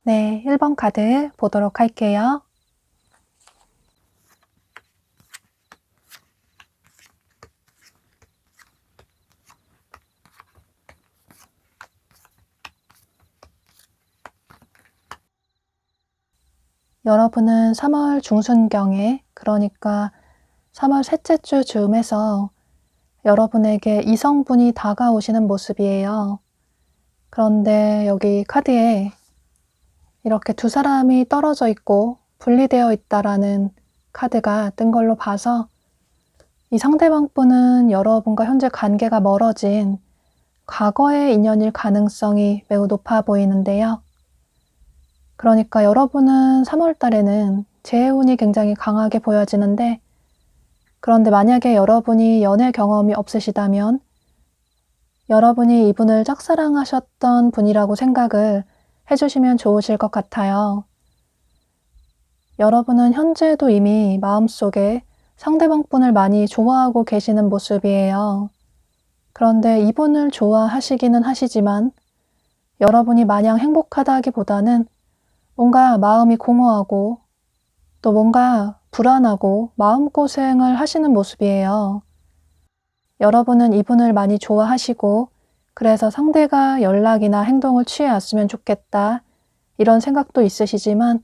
네, 1번 카드 보도록 할게요. 여러분은 3월 중순경에, 그러니까 3월 셋째 주 즈음에서 여러분에게 이성분이 다가오시는 모습이에요. 그런데 여기 카드에 이렇게 두 사람이 떨어져 있고 분리되어 있다라는 카드가 뜬 걸로 봐서 이 상대방 분은 여러분과 현재 관계가 멀어진 과거의 인연일 가능성이 매우 높아 보이는데요. 그러니까 여러분은 3월 달에는 재운이 굉장히 강하게 보여지는데, 그런데 만약에 여러분이 연애 경험이 없으시다면 여러분이 이분을 짝사랑하셨던 분이라고 생각을 해주시면 좋으실 것 같아요. 여러분은 현재도 이미 마음속에 상대방 분을 많이 좋아하고 계시는 모습이에요. 그런데 이분을 좋아하시기는 하시지만 여러분이 마냥 행복하다기보다는 뭔가 마음이 공허하고 또 뭔가 불안하고 마음고생을 하시는 모습이에요. 여러분은 이분을 많이 좋아하시고 그래서 상대가 연락이나 행동을 취해왔으면 좋겠다 이런 생각도 있으시지만,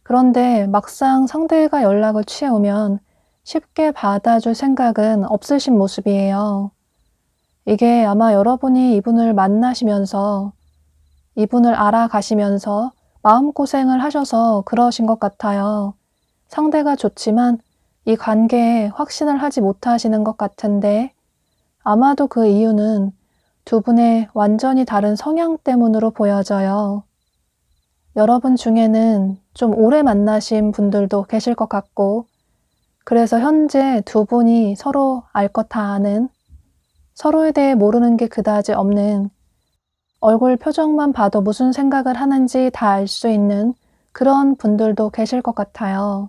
그런데 막상 상대가 연락을 취해오면 쉽게 받아줄 생각은 없으신 모습이에요. 이게 아마 여러분이 이분을 만나시면서 이분을 알아가시면서 마음고생을 하셔서 그러신 것 같아요. 상대가 좋지만 이 관계에 확신을 하지 못하시는 것 같은데 아마도 그 이유는 두 분의 완전히 다른 성향 때문으로 보여져요. 여러분 중에는 좀 오래 만나신 분들도 계실 것 같고, 그래서 현재 두 분이 서로 알 것 다 아는, 서로에 대해 모르는 게 그다지 없는, 얼굴 표정만 봐도 무슨 생각을 하는지 다 알 수 있는 그런 분들도 계실 것 같아요.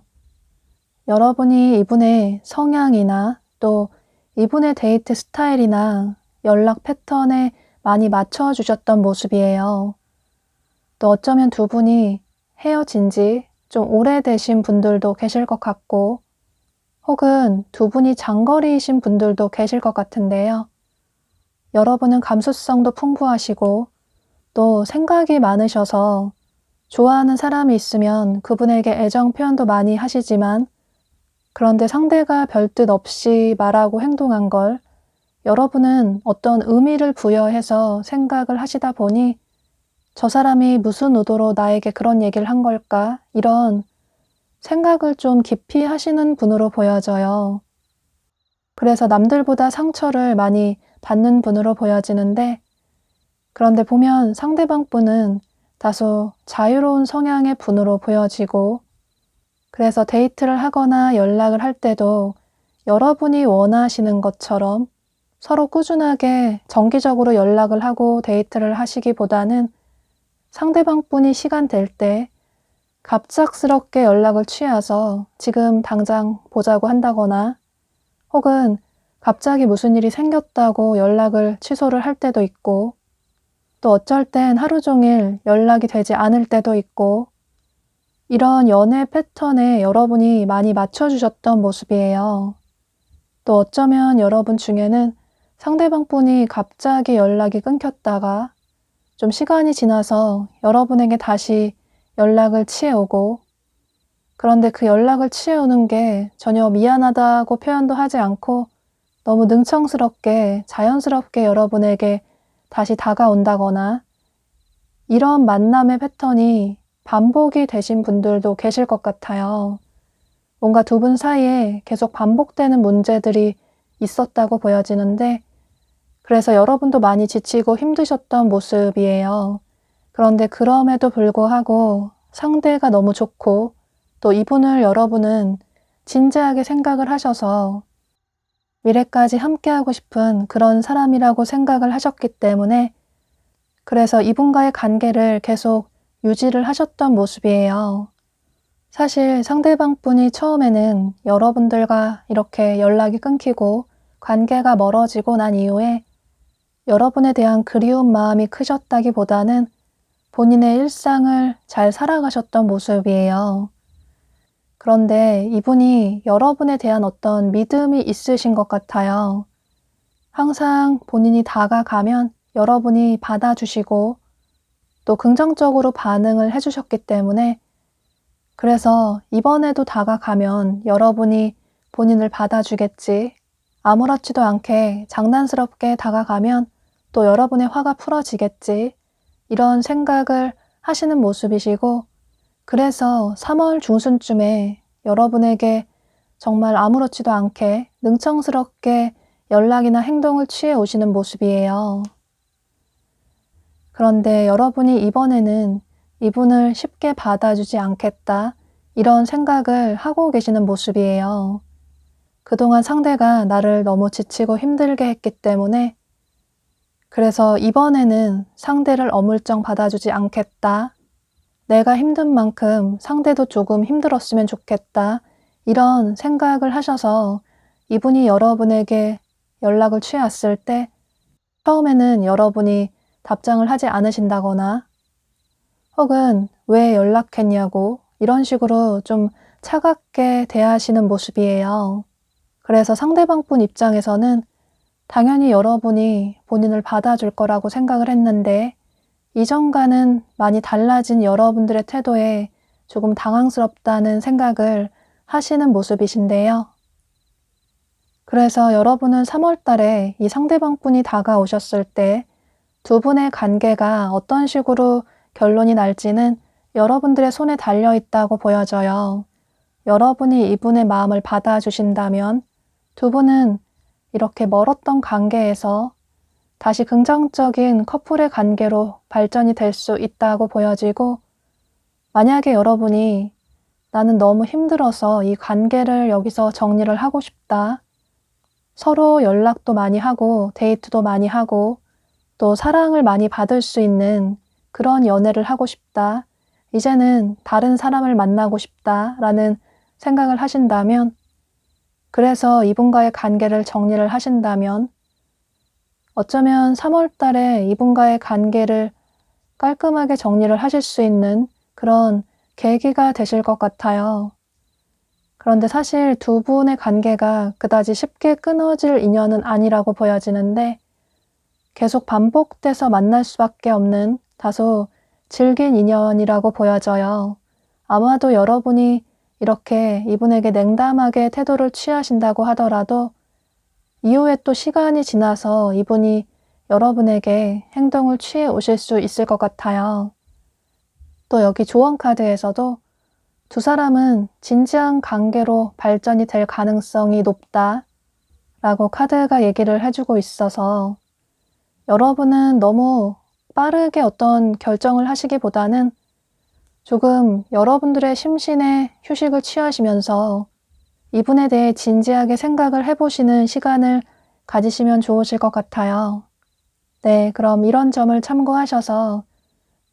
여러분이 이분의 성향이나 또 이분의 데이트 스타일이나 연락 패턴에 많이 맞춰주셨던 모습이에요. 또 어쩌면 두 분이 헤어진 지 좀 오래되신 분들도 계실 것 같고, 혹은 두 분이 장거리이신 분들도 계실 것 같은데요. 여러분은 감수성도 풍부하시고 또 생각이 많으셔서 좋아하는 사람이 있으면 그분에게 애정 표현도 많이 하시지만, 그런데 상대가 별뜻 없이 말하고 행동한 걸 여러분은 어떤 의미를 부여해서 생각을 하시다 보니 저 사람이 무슨 의도로 나에게 그런 얘기를 한 걸까? 이런 생각을 좀 깊이 하시는 분으로 보여져요. 그래서 남들보다 상처를 많이 받는 분으로 보여지는데, 그런데 보면 상대방 분은 다소 자유로운 성향의 분으로 보여지고, 그래서 데이트를 하거나 연락을 할 때도 여러분이 원하시는 것처럼 서로 꾸준하게 정기적으로 연락을 하고 데이트를 하시기보다는 상대방 분이 시간 될 때 갑작스럽게 연락을 취해서 지금 당장 보자고 한다거나, 혹은 갑자기 무슨 일이 생겼다고 연락을 취소를 할 때도 있고, 또 어쩔 땐 하루 종일 연락이 되지 않을 때도 있고, 이런 연애 패턴에 여러분이 많이 맞춰주셨던 모습이에요. 또 어쩌면 여러분 중에는 상대방 분이 갑자기 연락이 끊겼다가 좀 시간이 지나서 여러분에게 다시 연락을 취해오고, 그런데 그 연락을 취해오는 게 전혀 미안하다고 표현도 하지 않고 너무 능청스럽게 자연스럽게 여러분에게 다시 다가온다거나, 이런 만남의 패턴이 반복이 되신 분들도 계실 것 같아요. 뭔가 두 분 사이에 계속 반복되는 문제들이 있었다고 보여지는데, 그래서 여러분도 많이 지치고 힘드셨던 모습이에요. 그런데 그럼에도 불구하고 상대가 너무 좋고 또 이분을 여러분은 진지하게 생각을 하셔서 미래까지 함께하고 싶은 그런 사람이라고 생각을 하셨기 때문에, 그래서 이분과의 관계를 계속 유지를 하셨던 모습이에요. 사실 상대방 분이 처음에는 여러분들과 이렇게 연락이 끊기고 관계가 멀어지고 난 이후에 여러분에 대한 그리운 마음이 크셨다기보다는 본인의 일상을 잘 살아가셨던 모습이에요. 그런데 이분이 여러분에 대한 어떤 믿음이 있으신 것 같아요. 항상 본인이 다가가면 여러분이 받아주시고 또 긍정적으로 반응을 해주셨기 때문에, 그래서 이번에도 다가가면 여러분이 본인을 받아주겠지, 아무렇지도 않게 장난스럽게 다가가면 또 여러분의 화가 풀어지겠지, 이런 생각을 하시는 모습이시고, 그래서 3월 중순쯤에 여러분에게 정말 아무렇지도 않게 능청스럽게 연락이나 행동을 취해 오시는 모습이에요. 그런데 여러분이 이번에는 이분을 쉽게 받아주지 않겠다, 이런 생각을 하고 계시는 모습이에요. 그동안 상대가 나를 너무 지치고 힘들게 했기 때문에, 그래서 이번에는 상대를 어물쩡 받아주지 않겠다, 내가 힘든 만큼 상대도 조금 힘들었으면 좋겠다, 이런 생각을 하셔서 이분이 여러분에게 연락을 취했을 때 처음에는 여러분이 답장을 하지 않으신다거나, 혹은 왜 연락했냐고 이런 식으로 좀 차갑게 대하시는 모습이에요. 그래서 상대방 분 입장에서는 당연히 여러분이 본인을 받아줄 거라고 생각을 했는데, 이전과는 많이 달라진 여러분들의 태도에 조금 당황스럽다는 생각을 하시는 모습이신데요. 그래서 여러분은 3월 달에 이 상대방 분이 다가오셨을 때 두 분의 관계가 어떤 식으로 결론이 날지는 여러분들의 손에 달려 있다고 보여져요. 여러분이 이분의 마음을 받아주신다면 두 분은 이렇게 멀었던 관계에서 다시 긍정적인 커플의 관계로 발전이 될 수 있다고 보여지고, 만약에 여러분이 나는 너무 힘들어서 이 관계를 여기서 정리를 하고 싶다. 서로 연락도 많이 하고 데이트도 많이 하고 또 사랑을 많이 받을 수 있는 그런 연애를 하고 싶다. 이제는 다른 사람을 만나고 싶다 라는 생각을 하신다면, 그래서 이분과의 관계를 정리를 하신다면 어쩌면 3월 달에 이분과의 관계를 깔끔하게 정리를 하실 수 있는 그런 계기가 되실 것 같아요. 그런데 사실 두 분의 관계가 그다지 쉽게 끊어질 인연은 아니라고 보여지는데, 계속 반복돼서 만날 수밖에 없는 다소 질긴 인연이라고 보여져요. 아마도 여러분이 이렇게 이분에게 냉담하게 태도를 취하신다고 하더라도 이후에 또 시간이 지나서 이분이 여러분에게 행동을 취해 오실 수 있을 것 같아요. 또 여기 조언 카드에서도 두 사람은 진지한 관계로 발전이 될 가능성이 높다 라고 카드가 얘기를 해주고 있어서, 여러분은 너무 빠르게 어떤 결정을 하시기보다는 조금 여러분들의 심신의 휴식을 취하시면서 이분에 대해 진지하게 생각을 해보시는 시간을 가지시면 좋으실 것 같아요. 네, 그럼 이런 점을 참고하셔서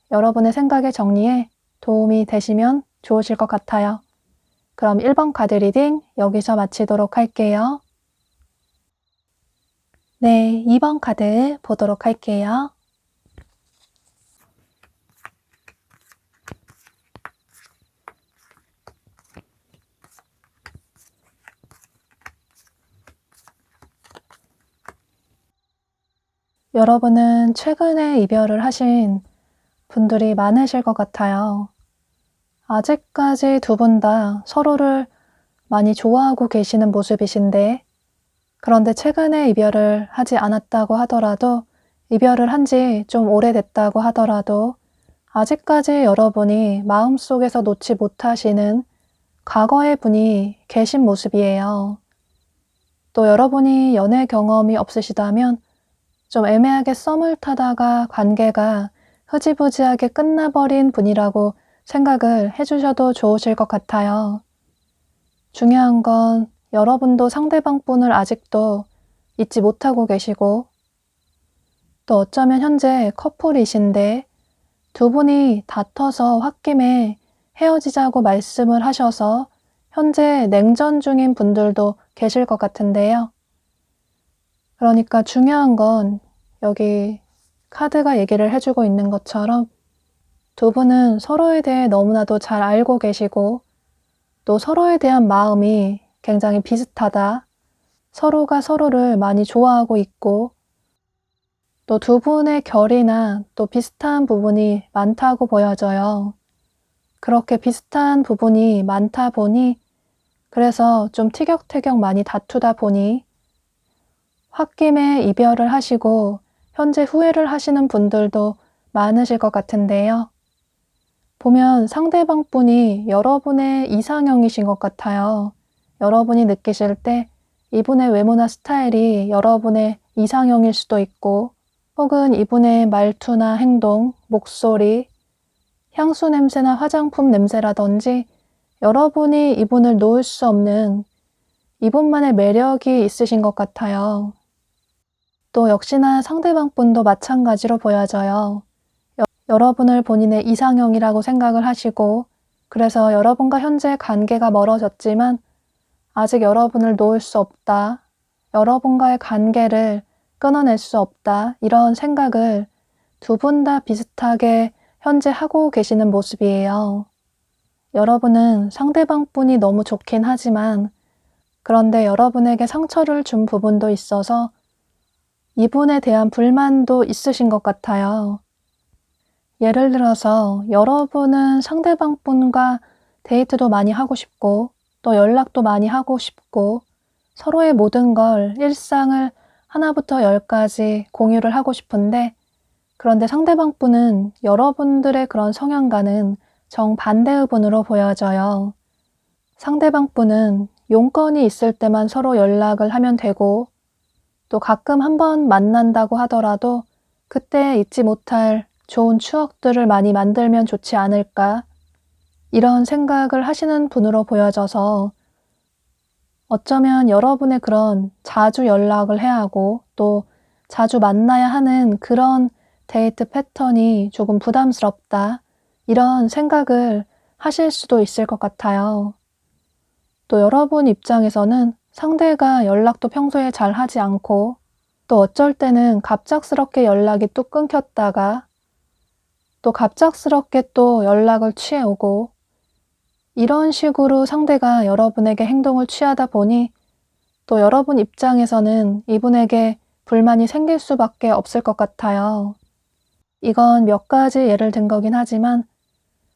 여러분의 생각의 정리에 도움이 되시면 좋으실 것 같아요. 그럼 1번 카드 리딩 여기서 마치도록 할게요. 네, 2번 카드 보도록 할게요. 여러분은 최근에 이별을 하신 분들이 많으실 것 같아요. 아직까지 두 분 다 서로를 많이 좋아하고 계시는 모습이신데, 그런데 최근에 이별을 하지 않았다고 하더라도, 이별을 한 지 좀 오래됐다고 하더라도 아직까지 여러분이 마음속에서 놓지 못하시는 과거의 분이 계신 모습이에요. 또 여러분이 연애 경험이 없으시다면 좀 애매하게 썸을 타다가 관계가 흐지부지하게 끝나버린 분이라고 생각을 해주셔도 좋으실 것 같아요. 중요한 건 여러분도 상대방 분을 아직도 잊지 못하고 계시고, 또 어쩌면 현재 커플이신데 두 분이 다퉈서 홧김에 헤어지자고 말씀을 하셔서 현재 냉전 중인 분들도 계실 것 같은데요. 그러니까 중요한 건 여기 카드가 얘기를 해주고 있는 것처럼 두 분은 서로에 대해 너무나도 잘 알고 계시고 또 서로에 대한 마음이 굉장히 비슷하다. 서로가 서로를 많이 좋아하고 있고 또 두 분의 결이나 또 비슷한 부분이 많다고 보여져요. 그렇게 비슷한 부분이 많다 보니, 그래서 좀 티격태격 많이 다투다 보니 홧김에 이별을 하시고 현재 후회를 하시는 분들도 많으실 것 같은데요. 보면 상대방 분이 여러분의 이상형이신 것 같아요. 여러분이 느끼실 때 이분의 외모나 스타일이 여러분의 이상형일 수도 있고, 혹은 이분의 말투나 행동, 목소리, 향수 냄새나 화장품 냄새라든지 여러분이 이분을 놓을 수 없는 이분만의 매력이 있으신 것 같아요. 또 역시나 상대방 분도 마찬가지로 보여져요. 여러분을 본인의 이상형이라고 생각을 하시고, 그래서 여러분과 현재 관계가 멀어졌지만 아직 여러분을 놓을 수 없다, 여러분과의 관계를 끊어낼 수 없다, 이런 생각을 두 분 다 비슷하게 현재 하고 계시는 모습이에요. 여러분은 상대방 분이 너무 좋긴 하지만 그런데 여러분에게 상처를 준 부분도 있어서 이분에 대한 불만도 있으신 것 같아요. 예를 들어서 여러분은 상대방 분과 데이트도 많이 하고 싶고 또 연락도 많이 하고 싶고 서로의 모든 걸 일상을 하나부터 열까지 공유를 하고 싶은데 그런데 상대방 분은 여러분들의 그런 성향과는 정반대의 분으로 보여져요. 상대방 분은 용건이 있을 때만 서로 연락을 하면 되고, 또 가끔 한번 만난다고 하더라도 그때 잊지 못할 좋은 추억들을 많이 만들면 좋지 않을까, 이런 생각을 하시는 분으로 보여져서 어쩌면 여러분의 그런 자주 연락을 해야 하고 또 자주 만나야 하는 그런 데이트 패턴이 조금 부담스럽다, 이런 생각을 하실 수도 있을 것 같아요. 또 여러분 입장에서는 상대가 연락도 평소에 잘 하지 않고 또 어쩔 때는 갑작스럽게 연락이 또 끊겼다가 또 갑작스럽게 또 연락을 취해오고, 이런 식으로 상대가 여러분에게 행동을 취하다 보니 또 여러분 입장에서는 이분에게 불만이 생길 수밖에 없을 것 같아요. 이건 몇 가지 예를 든 거긴 하지만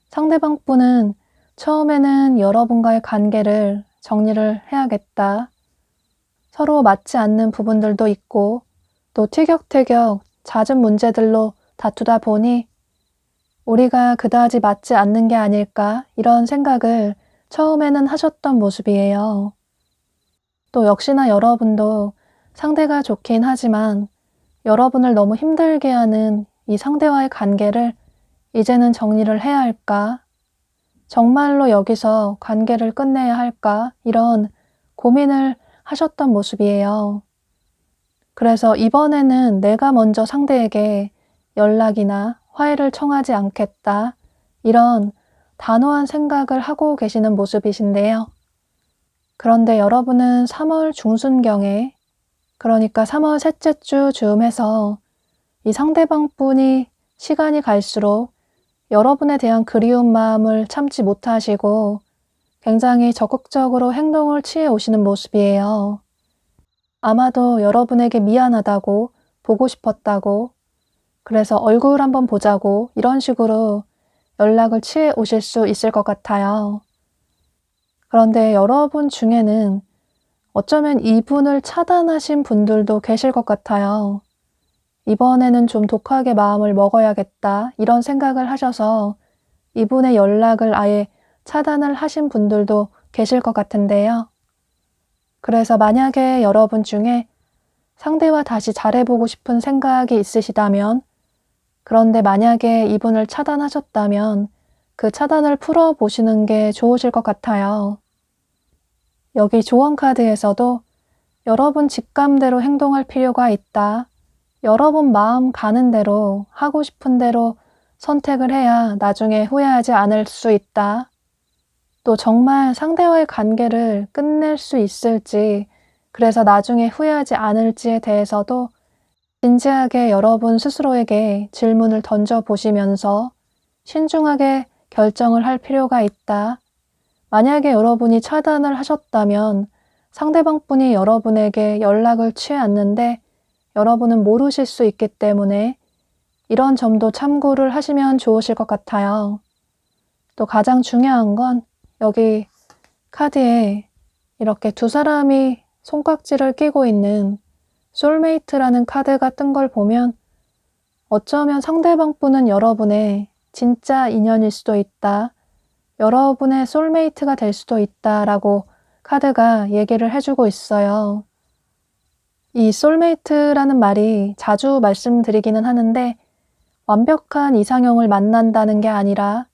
상대방 분은 처음에는 여러분과의 관계를 정리를 해야겠다, 서로 맞지 않는 부분들도 있고 또 티격태격 잦은 문제들로 다투다 보니 우리가 그다지 맞지 않는 게 아닐까, 이런 생각을 처음에는 하셨던 모습이에요. 또 역시나 여러분도 상대가 좋긴 하지만 여러분을 너무 힘들게 하는 이 상대와의 관계를 이제는 정리를 해야 할까? 정말로 여기서 관계를 끝내야 할까? 이런 고민을 하셨던 모습이에요. 그래서 이번에는 내가 먼저 상대에게 연락이나 화해를 청하지 않겠다, 이런 단호한 생각을 하고 계시는 모습이신데요. 그런데 여러분은 3월 중순경에, 그러니까 3월 셋째 주 즈음해서 이 상대방 분이 시간이 갈수록 여러분에 대한 그리운 마음을 참지 못하시고 굉장히 적극적으로 행동을 취해 오시는 모습이에요. 아마도 여러분에게 미안하다고, 보고 싶었다고, 그래서 얼굴 한번 보자고 이런 식으로 연락을 취해 오실 수 있을 것 같아요. 그런데 여러분 중에는 어쩌면 이분을 차단하신 분들도 계실 것 같아요. 이번에는 좀 독하게 마음을 먹어야겠다, 이런 생각을 하셔서 이분의 연락을 아예 차단을 하신 분들도 계실 것 같은데요. 그래서 만약에 여러분 중에 상대와 다시 잘해보고 싶은 생각이 있으시다면, 그런데 만약에 이분을 차단하셨다면 그 차단을 풀어보시는 게 좋으실 것 같아요. 여기 조언 카드에서도 여러분 직감대로 행동할 필요가 있다, 여러분 마음 가는 대로 하고 싶은 대로 선택을 해야 나중에 후회하지 않을 수 있다, 또 정말 상대와의 관계를 끝낼 수 있을지, 그래서 나중에 후회하지 않을지에 대해서도 진지하게 여러분 스스로에게 질문을 던져보시면서 신중하게 결정을 할 필요가 있다. 만약에 여러분이 차단을 하셨다면 상대방 분이 여러분에게 연락을 취해왔는데 여러분은 모르실 수 있기 때문에 이런 점도 참고를 하시면 좋으실 것 같아요. 또 가장 중요한 건 여기 카드에 이렇게 두 사람이 손깍지를 끼고 있는 솔메이트라는 카드가 뜬 걸 보면 어쩌면 상대방 분은 여러분의 진짜 인연일 수도 있다, 여러분의 솔메이트가 될 수도 있다라고 카드가 얘기를 해주고 있어요. 이 솔메이트라는 말이 자주 말씀드리기는 하는데 완벽한 이상형을 만난다는 게 아니라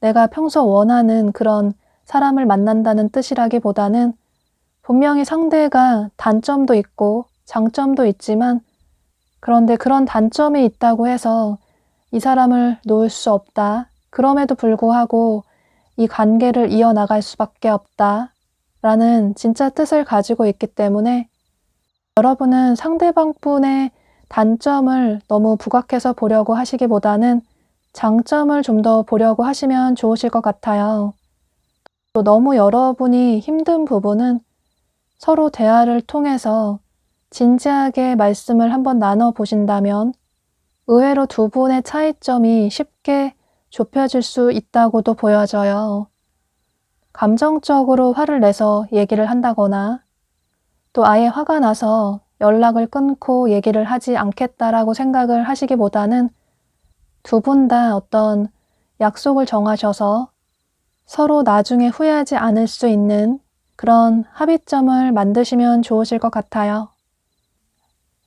내가 평소 원하는 그런 사람을 만난다는 뜻이라기보다는 분명히 상대가 단점도 있고 장점도 있지만 그런데 그런 단점이 있다고 해서 이 사람을 놓을 수 없다, 그럼에도 불구하고 이 관계를 이어나갈 수밖에 없다 라는 진짜 뜻을 가지고 있기 때문에 여러분은 상대방 분의 단점을 너무 부각해서 보려고 하시기보다는 장점을 좀 더 보려고 하시면 좋으실 것 같아요. 또 너무 여러분이 힘든 부분은 서로 대화를 통해서 진지하게 말씀을 한번 나눠보신다면 의외로 두 분의 차이점이 쉽게 좁혀질 수 있다고도 보여져요. 감정적으로 화를 내서 얘기를 한다거나 또 아예 화가 나서 연락을 끊고 얘기를 하지 않겠다라고 생각을 하시기보다는 두 분 다 어떤 약속을 정하셔서 서로 나중에 후회하지 않을 수 있는 그런 합의점을 만드시면 좋으실 것 같아요.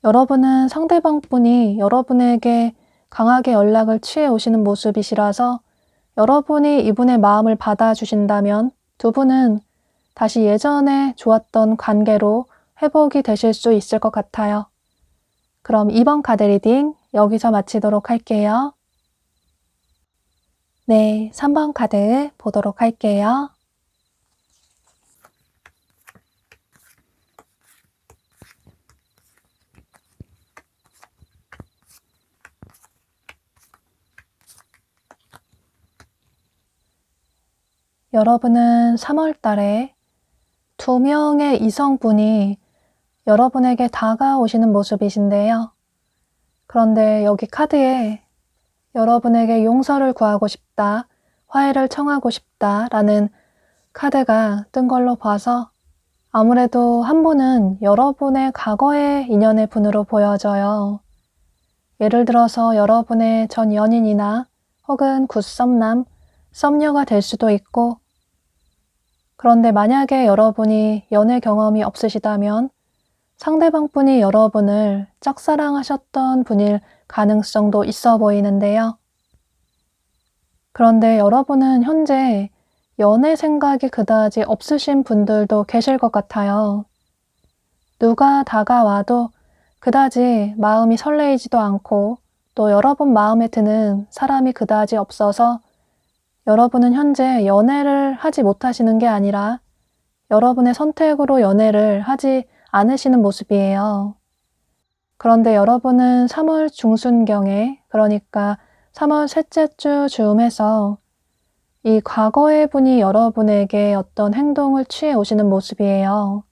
여러분은 상대방 분이 여러분에게 강하게 연락을 취해 오시는 모습이시라서 여러분이 이분의 마음을 받아주신다면 두 분은 다시 예전에 좋았던 관계로 회복이 되실 수 있을 것 같아요. 그럼 이번 카드 리딩 여기서 마치도록 할게요. 네, 3번 카드 보도록 할게요. 여러분은 3월 달에 2명의 이성분이 여러분에게 다가오시는 모습이신데요. 그런데 여기 카드에 여러분에게 용서를 구하고 싶다, 화해를 청하고 싶다 라는 카드가 뜬 걸로 봐서 아무래도 한 분은 여러분의 과거의 인연의 분으로 보여져요. 예를 들어서 여러분의 전 연인이나 혹은 굿썸남, 썸녀가 될 수도 있고, 그런데 만약에 여러분이 연애 경험이 없으시다면 상대방 분이 여러분을 짝사랑하셨던 분일 가능성도 있어 보이는데요. 그런데 여러분은 현재 연애 생각이 그다지 없으신 분들도 계실 것 같아요. 누가 다가와도 그다지 마음이 설레이지도 않고 또 여러분 마음에 드는 사람이 그다지 없어서 여러분은 현재 연애를 하지 못하시는 게 아니라 여러분의 선택으로 연애를 하지 않으시는 모습이에요. 그런데 여러분은 3월 중순경에, 그러니까 3월 셋째 주 즈음해서 이 과거의 분이 여러분에게 어떤 행동을 취해 오시는 모습이에요.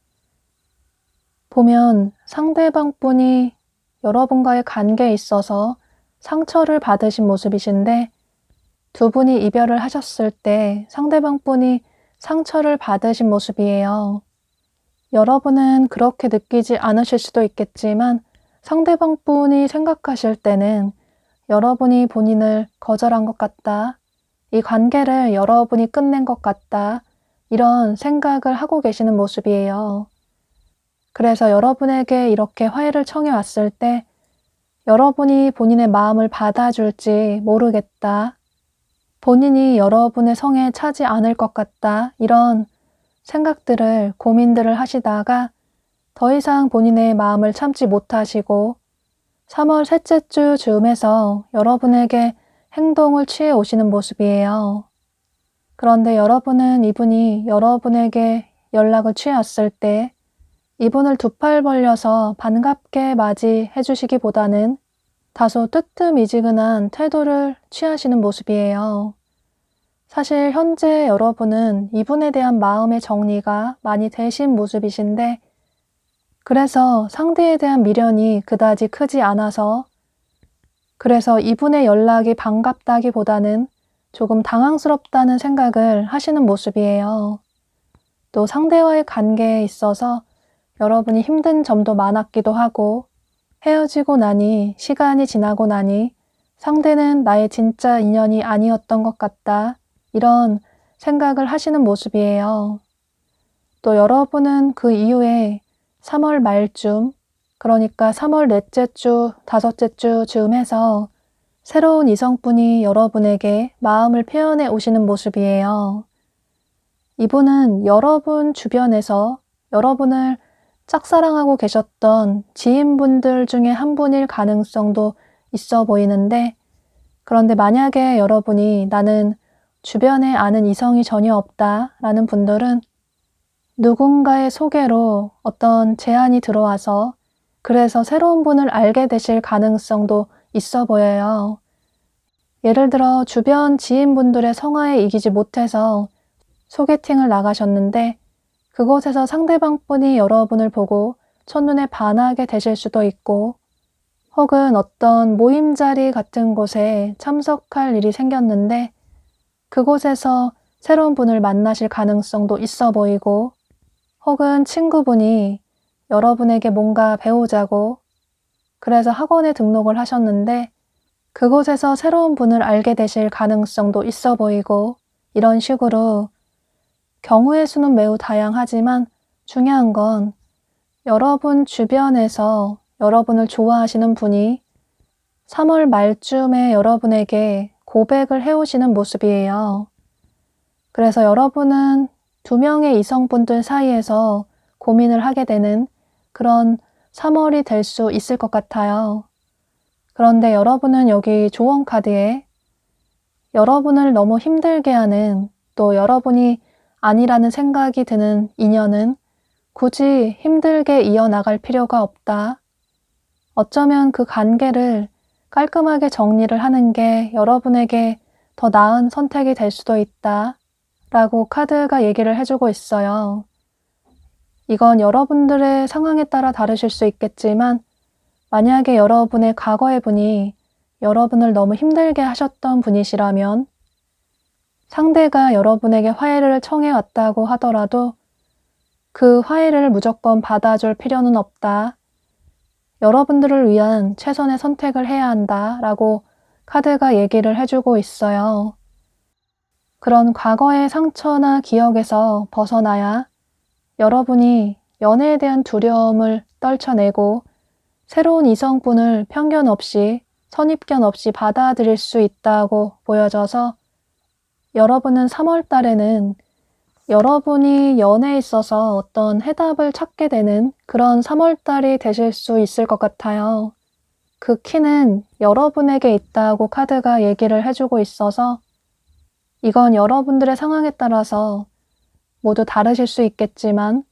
보면 상대방 분이 여러분과의 관계에 있어서 상처를 받으신 모습이신데 두 분이 이별을 하셨을 때 상대방 분이 상처를 받으신 모습이에요. 여러분은 그렇게 느끼지 않으실 수도 있겠지만 상대방 분이 생각하실 때는 여러분이 본인을 거절한 것 같다, 이 관계를 여러분이 끝낸 것 같다, 이런 생각을 하고 계시는 모습이에요. 그래서 여러분에게 이렇게 화해를 청해 왔을 때 여러분이 본인의 마음을 받아줄지 모르겠다, 본인이 여러분의 성에 차지 않을 것 같다, 이런 생각들을, 고민들을 하시다가 더 이상 본인의 마음을 참지 못하시고 3월 셋째 주 즈음에서 여러분에게 행동을 취해 오시는 모습이에요. 그런데 여러분은 이분이 여러분에게 연락을 취해 왔을 때 이분을 두 팔 벌려서 반갑게 맞이해 주시기보다는 다소 뜨뜻미지근한 태도를 취하시는 모습이에요. 사실 현재 여러분은 이분에 대한 마음의 정리가 많이 되신 모습이신데 그래서 상대에 대한 미련이 그다지 크지 않아서 그래서 이분의 연락이 반갑다기보다는 조금 당황스럽다는 생각을 하시는 모습이에요. 또 상대와의 관계에 있어서 여러분이 힘든 점도 많았기도 하고 헤어지고 나니 시간이 지나고 나니 상대는 나의 진짜 인연이 아니었던 것 같다, 이런 생각을 하시는 모습이에요. 또 여러분은 그 이후에 3월 말쯤, 그러니까 3월 넷째 주, 다섯째 주 즈음해서 새로운 이성분이 여러분에게 마음을 표현해 오시는 모습이에요. 이분은 여러분 주변에서 여러분을 짝사랑하고 계셨던 지인분들 중에 한 분일 가능성도 있어 보이는데, 그런데 만약에 여러분이 나는 주변에 아는 이성이 전혀 없다 라는 분들은 누군가의 소개로 어떤 제안이 들어와서 그래서 새로운 분을 알게 되실 가능성도 있어 보여요. 예를 들어 주변 지인분들의 성화에 이기지 못해서 소개팅을 나가셨는데 그곳에서 상대방 분이 여러분을 보고 첫눈에 반하게 되실 수도 있고, 혹은 어떤 모임 자리 같은 곳에 참석할 일이 생겼는데 그곳에서 새로운 분을 만나실 가능성도 있어 보이고, 혹은 친구분이 여러분에게 뭔가 배우자고 그래서 학원에 등록을 하셨는데 그곳에서 새로운 분을 알게 되실 가능성도 있어 보이고 이런 식으로 경우의 수는 매우 다양하지만 중요한 건 여러분 주변에서 여러분을 좋아하시는 분이 3월 말쯤에 여러분에게 고백을 해오시는 모습이에요. 그래서 여러분은 2명의 이성분들 사이에서 고민을 하게 되는 그런 3월이 될 수 있을 것 같아요. 그런데 여러분은 여기 조언 카드에 여러분을 너무 힘들게 하는, 또 여러분이 아니라는 생각이 드는 인연은 굳이 힘들게 이어나갈 필요가 없다. 어쩌면 그 관계를 깔끔하게 정리를 하는 게 여러분에게 더 나은 선택이 될 수도 있다. 라고 카드가 얘기를 해주고 있어요. 이건 여러분들의 상황에 따라 다르실 수 있겠지만 만약에 여러분의 과거의 분이 여러분을 너무 힘들게 하셨던 분이시라면 상대가 여러분에게 화해를 청해 왔다고 하더라도 그 화해를 무조건 받아줄 필요는 없다. 여러분들을 위한 최선의 선택을 해야 한다 라고 카드가 얘기를 해주고 있어요. 그런 과거의 상처나 기억에서 벗어나야 여러분이 연애에 대한 두려움을 떨쳐내고 새로운 이성분을 편견 없이 선입견 없이 받아들일 수 있다고 보여져서 여러분은 3월 달에는 여러분이 연애에 있어서 어떤 해답을 찾게 되는 그런 3월 달이 되실 수 있을 것 같아요. 그 키는 여러분에게 있다고 카드가 얘기를 해주고 있어서 이건 여러분들의 상황에 따라서 모두 다르실 수 있겠지만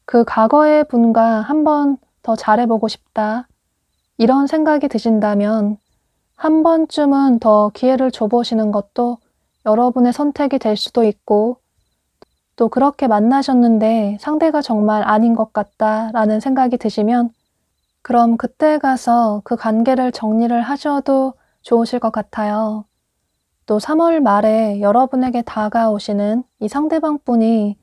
그 과거의 분과 한번 더 잘해보고 싶다. 이런 생각이 드신다면 한 번쯤은 더 기회를 줘보시는 것도 여러분의 선택이 될 수도 있고 또 그렇게 만나셨는데 상대가 정말 아닌 것 같다라는 생각이 드시면 그럼 그때 가서 그 관계를 정리를 하셔도 좋으실 것 같아요. 또 3월 말에 여러분에게 다가오시는 이 상대방 분이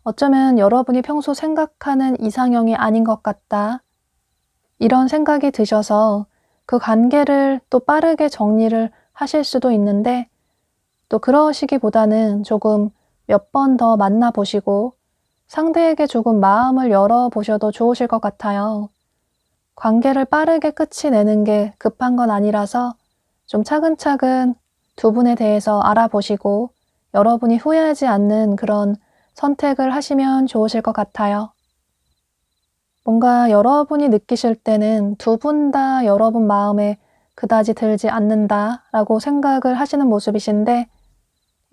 어쩌면 여러분이 평소 생각하는 이상형이 아닌 것 같다. 이런 생각이 드셔서 그 관계를 또 빠르게 정리를 하실 수도 있는데 또 그러시기보다는 조금 몇 번 더 만나보시고 상대에게 조금 마음을 열어보셔도 좋으실 것 같아요. 관계를 빠르게 끝이 내는 게 급한 건 아니라서 좀 차근차근 두 분에 대해서 알아보시고 여러분이 후회하지 않는 그런 선택을 하시면 좋으실 것 같아요. 뭔가 여러분이 느끼실 때는 두 분 다 여러분 마음에 그다지 들지 않는다라고 생각을 하시는 모습이신데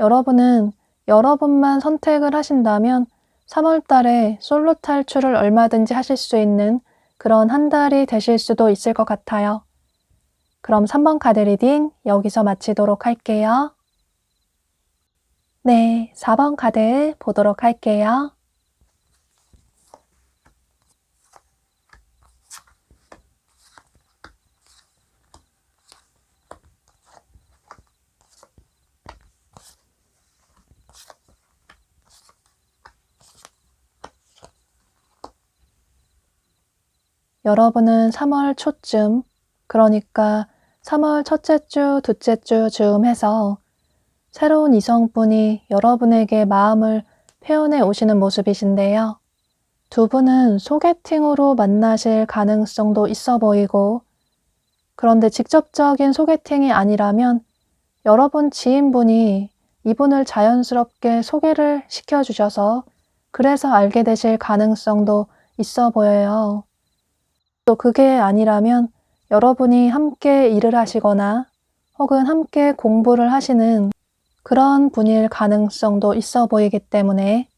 여러분은 여러분만 선택을 하신다면 3월 달에 솔로 탈출을 얼마든지 하실 수 있는 그런 한 달이 되실 수도 있을 것 같아요. 그럼 3번 카드 리딩 여기서 마치도록 할게요. 네, 4번 카드 보도록 할게요. 여러분은 3월 초쯤, 그러니까 3월 첫째 주, 둘째 주 즈음 해서 새로운 이성분이 여러분에게 마음을 표현해 오시는 모습이신데요. 두 분은 소개팅으로 만나실 가능성도 있어 보이고 그런데 직접적인 소개팅이 아니라면 여러분 지인분이 이분을 자연스럽게 소개를 시켜주셔서 그래서 알게 되실 가능성도 있어 보여요. 또 그게 아니라면 여러분이 함께 일을 하시거나 혹은 함께 공부를 하시는 그런 분일 가능성도 있어 보이기 때문에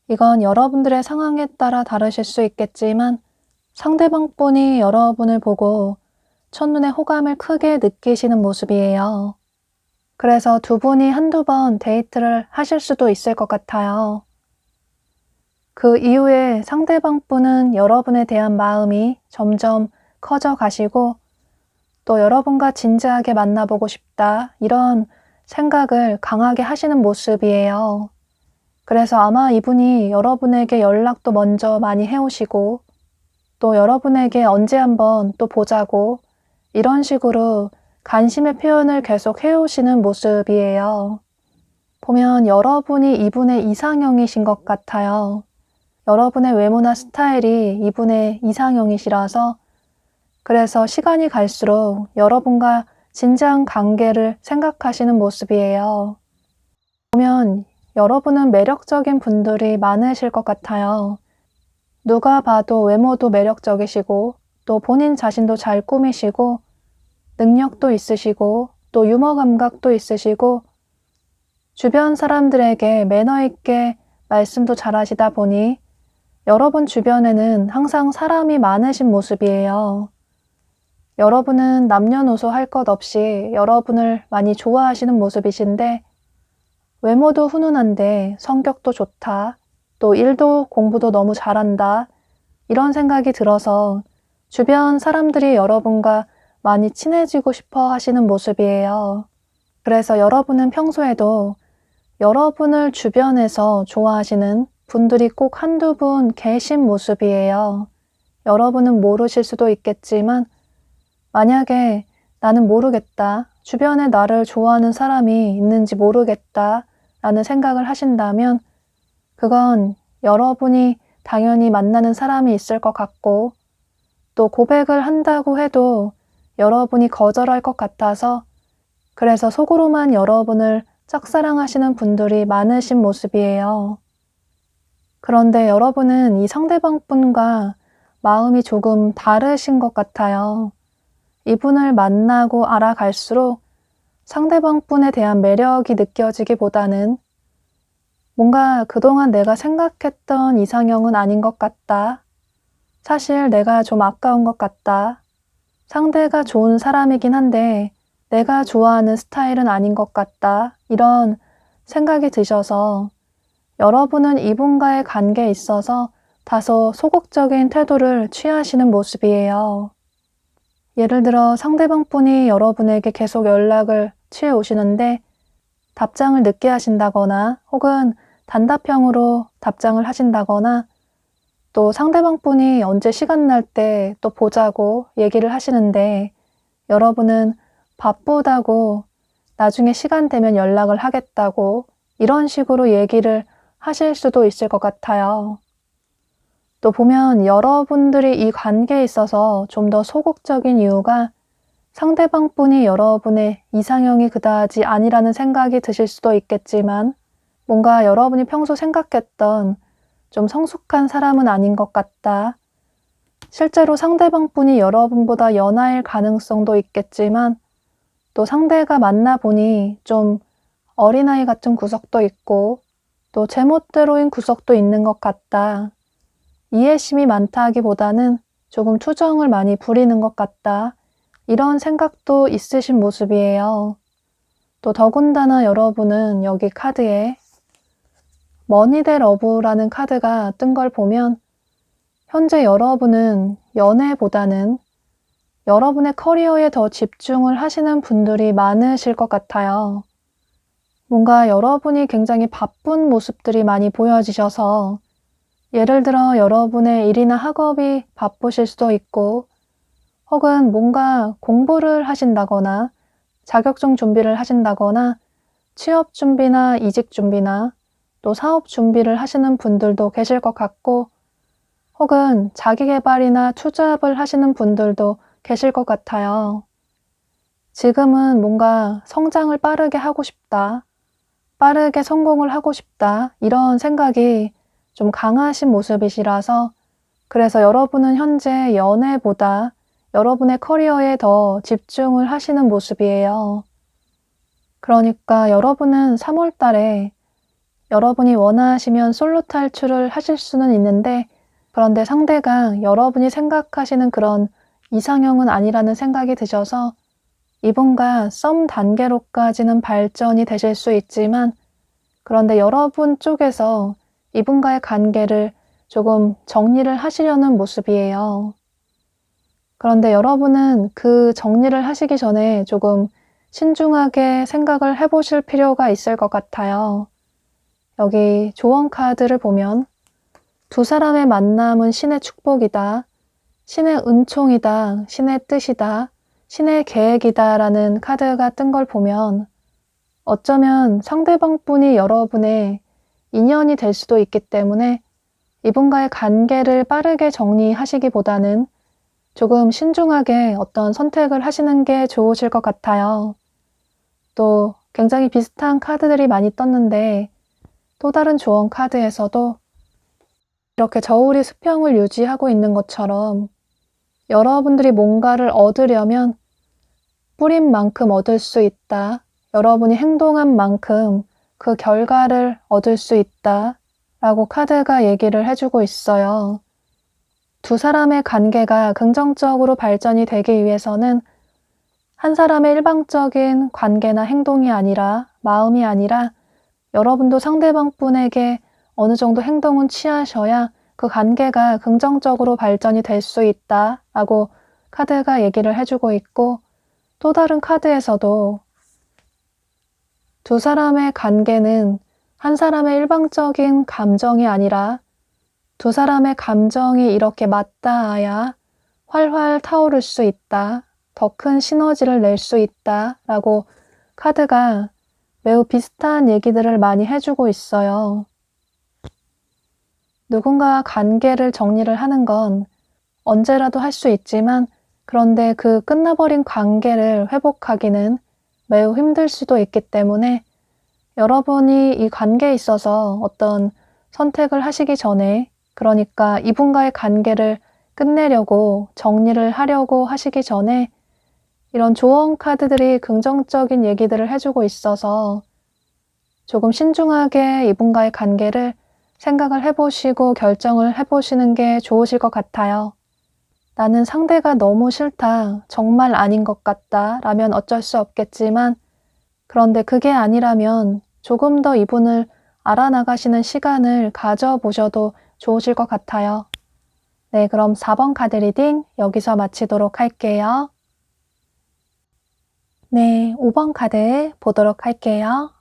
이건 여러분들의 상황에 따라 다르실 수 있겠지만 상대방 분이 여러분을 보고 첫눈에 호감을 크게 느끼시는 모습이에요. 그래서 두 분이 한두 번 데이트를 하실 수도 있을 것 같아요. 그 이후에 상대방 분은 여러분에 대한 마음이 점점 커져 가시고 또 여러분과 진지하게 만나보고 싶다 이런 생각을 강하게 하시는 모습이에요. 그래서 아마 이분이 여러분에게 연락도 먼저 많이 해오시고 또 여러분에게 언제 한번 또 보자고 이런 식으로 관심의 표현을 계속 해오시는 모습이에요. 보면 여러분이 이분의 이상형이신 것 같아요. 여러분의 외모나 스타일이 이분의 이상형이시라서 그래서 시간이 갈수록 여러분과 진지한 관계를 생각하시는 모습이에요. 보면 여러분은 매력적인 분들이 많으실 것 같아요. 누가 봐도 외모도 매력적이시고 또 본인 자신도 잘 꾸미시고 능력도 있으시고 또 유머 감각도 있으시고 주변 사람들에게 매너 있게 말씀도 잘하시다 보니 여러분 주변에는 항상 사람이 많으신 모습이에요. 여러분은 남녀노소 할 것 없이 여러분을 많이 좋아하시는 모습이신데 외모도 훈훈한데 성격도 좋다. 또 일도 공부도 너무 잘한다. 이런 생각이 들어서 주변 사람들이 여러분과 많이 친해지고 싶어 하시는 모습이에요. 그래서 여러분은 평소에도 여러분을 주변에서 좋아하시는 분들이 꼭 한두 분 계신 모습이에요. 여러분은 모르실 수도 있겠지만 만약에 나는 모르겠다. 주변에 나를 좋아하는 사람이 있는지 모르겠다. 라는 생각을 하신다면 그건 여러분이 당연히 만나는 사람이 있을 것 같고 또 고백을 한다고 해도 여러분이 거절할 것 같아서 그래서 속으로만 여러분을 짝사랑하시는 분들이 많으신 모습이에요. 그런데 여러분은 이 상대방 분과 마음이 조금 다르신 것 같아요. 이분을 만나고 알아갈수록 상대방 분에 대한 매력이 느껴지기보다는 뭔가 그동안 내가 생각했던 이상형은 아닌 것 같다. 사실 내가 좀 아까운 것 같다. 상대가 좋은 사람이긴 한데 내가 좋아하는 스타일은 아닌 것 같다. 이런 생각이 드셔서 여러분은 이분과의 관계에 있어서 다소 소극적인 태도를 취하시는 모습이에요. 예를 들어 상대방 분이 여러분에게 계속 연락을 취해 오시는데 답장을 늦게 하신다거나 혹은 단답형으로 답장을 하신다거나 또 상대방 분이 언제 시간 날 때 또 보자고 얘기를 하시는데 여러분은 바쁘다고 나중에 시간 되면 연락을 하겠다고 이런 식으로 얘기를 하실 수도 있을 것 같아요. 또 보면 여러분들이 이 관계에 있어서 좀 더 소극적인 이유가 상대방 분이 여러분의 이상형이 그다지 아니라는 생각이 드실 수도 있겠지만 뭔가 여러분이 평소 생각했던 좀 성숙한 사람은 아닌 것 같다. 실제로 상대방 분이 여러분보다 연하일 가능성도 있겠지만 또 상대가 만나보니 좀 어린아이 같은 구석도 있고 또 제멋대로인 구석도 있는 것 같다. 이해심이 많다 하기보다는 조금 투정을 많이 부리는 것 같다. 이런 생각도 있으신 모습이에요. 또 더군다나 여러분은 여기 카드에 머니 대 러브라는 카드가 뜬 걸 보면 현재 여러분은 연애보다는 여러분의 커리어에 더 집중을 하시는 분들이 많으실 것 같아요. 뭔가 여러분이 굉장히 바쁜 모습들이 많이 보여지셔서 예를 들어 여러분의 일이나 학업이 바쁘실 수도 있고 혹은 뭔가 공부를 하신다거나 자격증 준비를 하신다거나 취업 준비나 이직 준비나 또 사업 준비를 하시는 분들도 계실 것 같고 혹은 자기 개발이나 투잡을 하시는 분들도 계실 것 같아요. 지금은 뭔가 성장을 빠르게 하고 싶다. 빠르게 성공을 하고 싶다. 이런 생각이 좀 강하신 모습이시라서 그래서 여러분은 현재 연애보다 여러분의 커리어에 더 집중을 하시는 모습이에요. 그러니까 여러분은 3월 달에 여러분이 원하시면 솔로 탈출을 하실 수는 있는데 그런데 상대가 여러분이 생각하시는 그런 이상형은 아니라는 생각이 드셔서 이분과 썸 단계로까지는 발전이 되실 수 있지만 그런데 여러분 쪽에서 이분과의 관계를 조금 정리를 하시려는 모습이에요. 그런데 여러분은 그 정리를 하시기 전에 조금 신중하게 생각을 해보실 필요가 있을 것 같아요. 여기 조언 카드를 보면 두 사람의 만남은 신의 축복이다. 신의 은총이다. 신의 뜻이다. 신의 계획이다라는 카드가 뜬 걸 보면 어쩌면 상대방분이 여러분의 인연이 될 수도 있기 때문에 이분과의 관계를 빠르게 정리하시기보다는 조금 신중하게 어떤 선택을 하시는 게 좋으실 것 같아요. 또 굉장히 비슷한 카드들이 많이 떴는데 또 다른 조언 카드에서도 이렇게 저울이 수평을 유지하고 있는 것처럼 여러분들이 뭔가를 얻으려면 뿌린 만큼 얻을 수 있다. 여러분이 행동한 만큼 그 결과를 얻을 수 있다. 라고 카드가 얘기를 해주고 있어요. 두 사람의 관계가 긍정적으로 발전이 되기 위해서는 한 사람의 일방적인 관계나 행동이 아니라 마음이 아니라 여러분도 상대방 분에게 어느 정도 행동은 취하셔야 그 관계가 긍정적으로 발전이 될 수 있다 라고 카드가 얘기를 해주고 있고 또 다른 카드에서도 두 사람의 관계는 한 사람의 일방적인 감정이 아니라 두 사람의 감정이 이렇게 맞닿아야 활활 타오를 수 있다. 더 큰 시너지를 낼 수 있다. 라고 카드가 매우 비슷한 얘기들을 많이 해주고 있어요. 누군가와 관계를 정리를 하는 건 언제라도 할 수 있지만 그런데 그 끝나버린 관계를 회복하기는 매우 힘들 수도 있기 때문에 여러분이 이 관계에 있어서 어떤 선택을 하시기 전에 그러니까 이분과의 관계를 끝내려고 정리를 하려고 하시기 전에 이런 조언 카드들이 긍정적인 얘기들을 해주고 있어서 조금 신중하게 이분과의 관계를 생각을 해보시고 결정을 해보시는 게 좋으실 것 같아요. 나는 상대가 너무 싫다, 정말 아닌 것 같다 라면 어쩔 수 없겠지만 그런데 그게 아니라면 조금 더 이분을 알아나가시는 시간을 가져보셔도 좋으실 것 같아요. 네, 그럼 4번 카드 리딩 여기서 마치도록 할게요. 네, 5번 카드 보도록 할게요.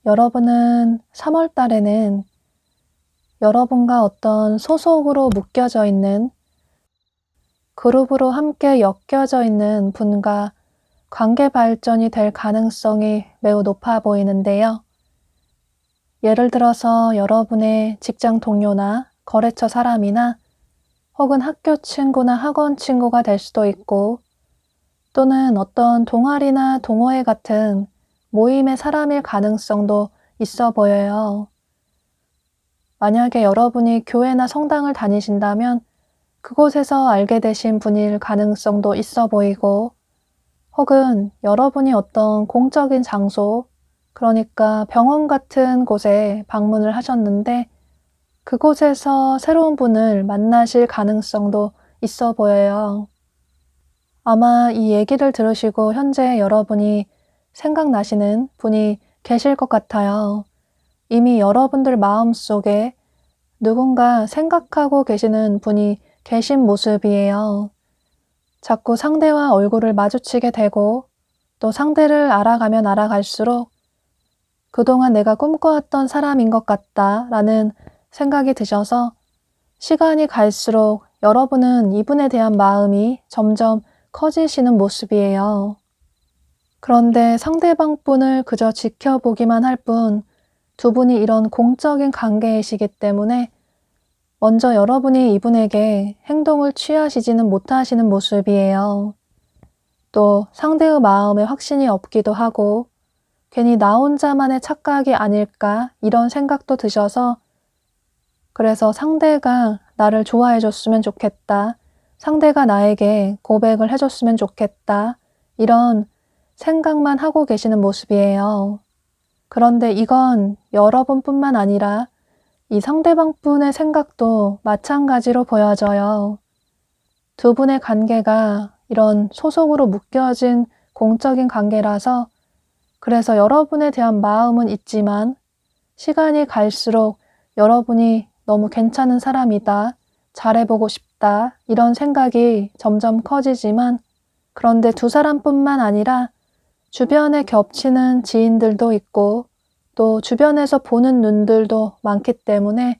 여러분은 3월 달에는 여러분과 어떤 소속으로 묶여져 있는 그룹으로 함께 엮여져 있는 분과 관계 발전이 될 가능성이 매우 높아 보이는데요. 예를 들어서 여러분의 직장 동료나 거래처 사람이나 혹은 학교 친구나 학원 친구가 될 수도 있고 또는 어떤 동아리나 동호회 같은 모임의 사람일 가능성도 있어 보여요. 만약에 여러분이 교회나 성당을 다니신다면 그곳에서 알게 되신 분일 가능성도 있어 보이고 혹은 여러분이 어떤 공적인 장소, 그러니까 병원 같은 곳에 방문을 하셨는데 그곳에서 새로운 분을 만나실 가능성도 있어 보여요. 아마 이 얘기를 들으시고 현재 여러분이 생각나시는 분이 계실 것 같아요. 이미 여러분들 마음속에 누군가 생각하고 계시는 분이 계신 모습이에요. 자꾸 상대와 얼굴을 마주치게 되고 또 상대를 알아가면 알아갈수록 그동안 내가 꿈꿔왔던 사람인 것 같다 라는 생각이 드셔서 시간이 갈수록 여러분은 이분에 대한 마음이 점점 커지시는 모습이에요. 그런데 상대방 분을 그저 지켜보기만 할 뿐 두 분이 이런 공적인 관계이시기 때문에 먼저 여러분이 이분에게 행동을 취하시지는 못하시는 모습이에요. 또 상대의 마음에 확신이 없기도 하고 괜히 나 혼자만의 착각이 아닐까 이런 생각도 드셔서 그래서 상대가 나를 좋아해 줬으면 좋겠다. 상대가 나에게 고백을 해줬으면 좋겠다. 이런 생각만 하고 계시는 모습이에요. 그런데 이건 여러분뿐만 아니라 이 상대방 분의 생각도 마찬가지로 보여져요. 두 분의 관계가 이런 소속으로 묶여진 공적인 관계라서 그래서 여러분에 대한 마음은 있지만 시간이 갈수록 여러분이 너무 괜찮은 사람이다, 잘해보고 싶다 이런 생각이 점점 커지지만 그런데 두 사람뿐만 아니라 주변에 겹치는 지인들도 있고 또 주변에서 보는 눈들도 많기 때문에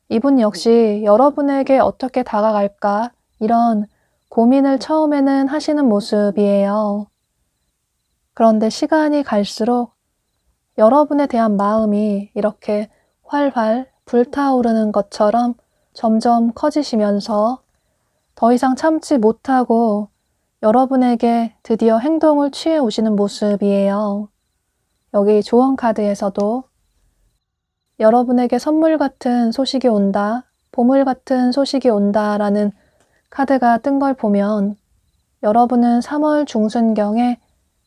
이분 역시 여러분에게 어떻게 다가갈까 이런 고민을 처음에는 하시는 모습이에요. 그런데 시간이 갈수록 여러분에 대한 마음이 이렇게 활활 불타오르는 것처럼 점점 커지시면서 더 이상 참지 못하고 여러분에게 드디어 행동을 취해 오시는 모습이에요. 여기 조언 카드에서도 여러분에게 선물 같은 소식이 온다, 보물 같은 소식이 온다라는 카드가 뜬 걸 보면 여러분은 3월 중순경에,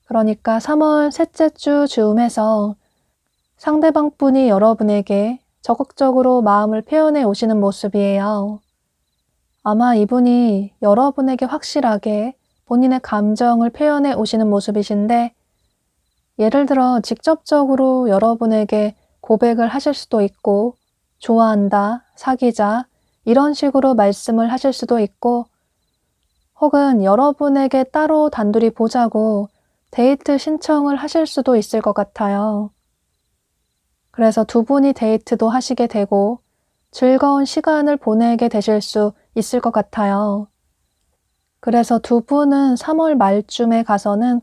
그러니까 3월 셋째 주 즈음에서 상대방 분이 여러분에게 적극적으로 마음을 표현해 오시는 모습이에요. 아마 이분이 여러분에게 확실하게 본인의 감정을 표현해 오시는 모습이신데, 예를 들어 직접적으로 여러분에게 고백을 하실 수도 있고, 좋아한다, 사귀자, 이런 식으로 말씀을 하실 수도 있고, 혹은 여러분에게 따로 단둘이 보자고 데이트 신청을 하실 수도 있을 것 같아요. 그래서 두 분이 데이트도 하시게 되고 즐거운 시간을 보내게 되실 수 있을 것 같아요. 그래서 두 분은 3월 말쯤에 가서는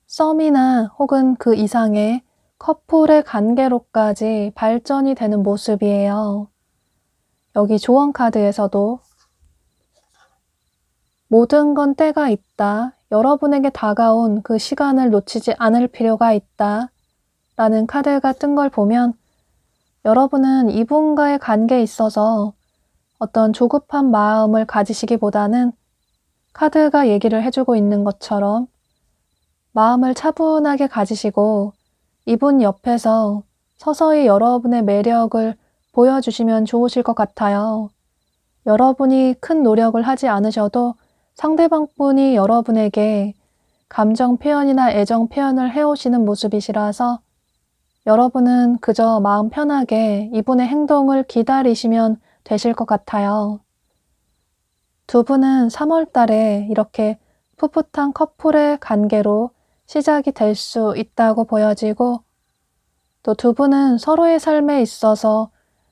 썸이나 혹은 그 이상의 커플의 관계로까지 발전이 되는 모습이에요. 여기 조언 카드에서도 모든 건 때가 있다. 여러분에게 다가온 그 시간을 놓치지 않을 필요가 있다. 라는 카드가 뜬 걸 보면 여러분은 이분과의 관계에 있어서 어떤 조급한 마음을 가지시기보다는 카드가 얘기를 해주고 있는 것처럼 마음을 차분하게 가지시고 이분 옆에서 서서히 여러분의 매력을 보여주시면 좋으실 것 같아요. 여러분이 큰 노력을 하지 않으셔도 상대방 분이 여러분에게 감정 표현이나 애정 표현을 해오시는 모습이시라서 여러분은 그저 마음 편하게 이분의 행동을 기다리시면 되실 것 같아요. 두 분은 3월 달에 이렇게 풋풋한 커플의 관계로 시작이 될 수 있다고 보여지고, 또 두 분은 서로의 삶에 있어서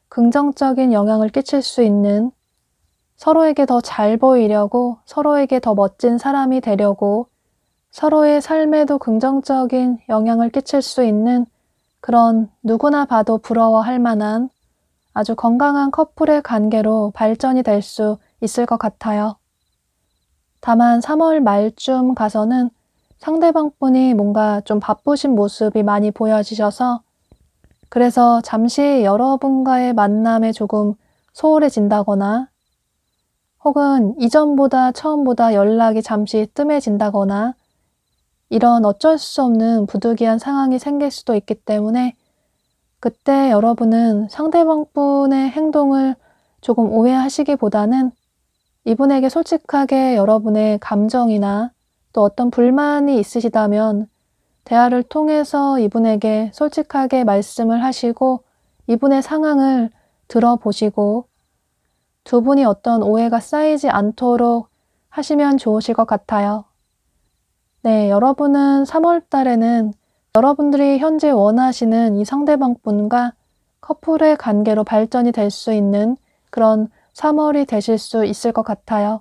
긍정적인 영향을 끼칠 수 있는, 서로에게 더 잘 보이려고, 서로에게 더 멋진 사람이 되려고, 서로의 삶에도 긍정적인 영향을 끼칠 수 있는 그런 누구나 봐도 부러워할 만한 아주 건강한 커플의 관계로 발전이 될 수 있을 것 같아요. 다만 3월 말쯤 가서는 상대방 분이 뭔가 좀 바쁘신 모습이 많이 보여지셔서 그래서 잠시 여러분과의 만남에 조금 소홀해진다거나 혹은 이전보다 처음보다 연락이 잠시 뜸해진다거나 이런 어쩔 수 없는 부득이한 상황이 생길 수도 있기 때문에 그때 여러분은 상대방 분의 행동을 조금 오해하시기보다는 이분에게 솔직하게 여러분의 감정이나 또 어떤 불만이 있으시다면 대화를 통해서 이분에게 솔직하게 말씀을 하시고 이분의 상황을 들어보시고 두 분이 어떤 오해가 쌓이지 않도록 하시면 좋으실 것 같아요. 네, 여러분은 3월 달에는 여러분들이 현재 원하시는 이 상대방 분과 커플의 관계로 발전이 될 수 있는 그런 3월이 되실 수 있을 것 같아요.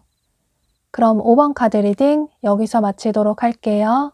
그럼 5번 카드 리딩 여기서 마치도록 할게요.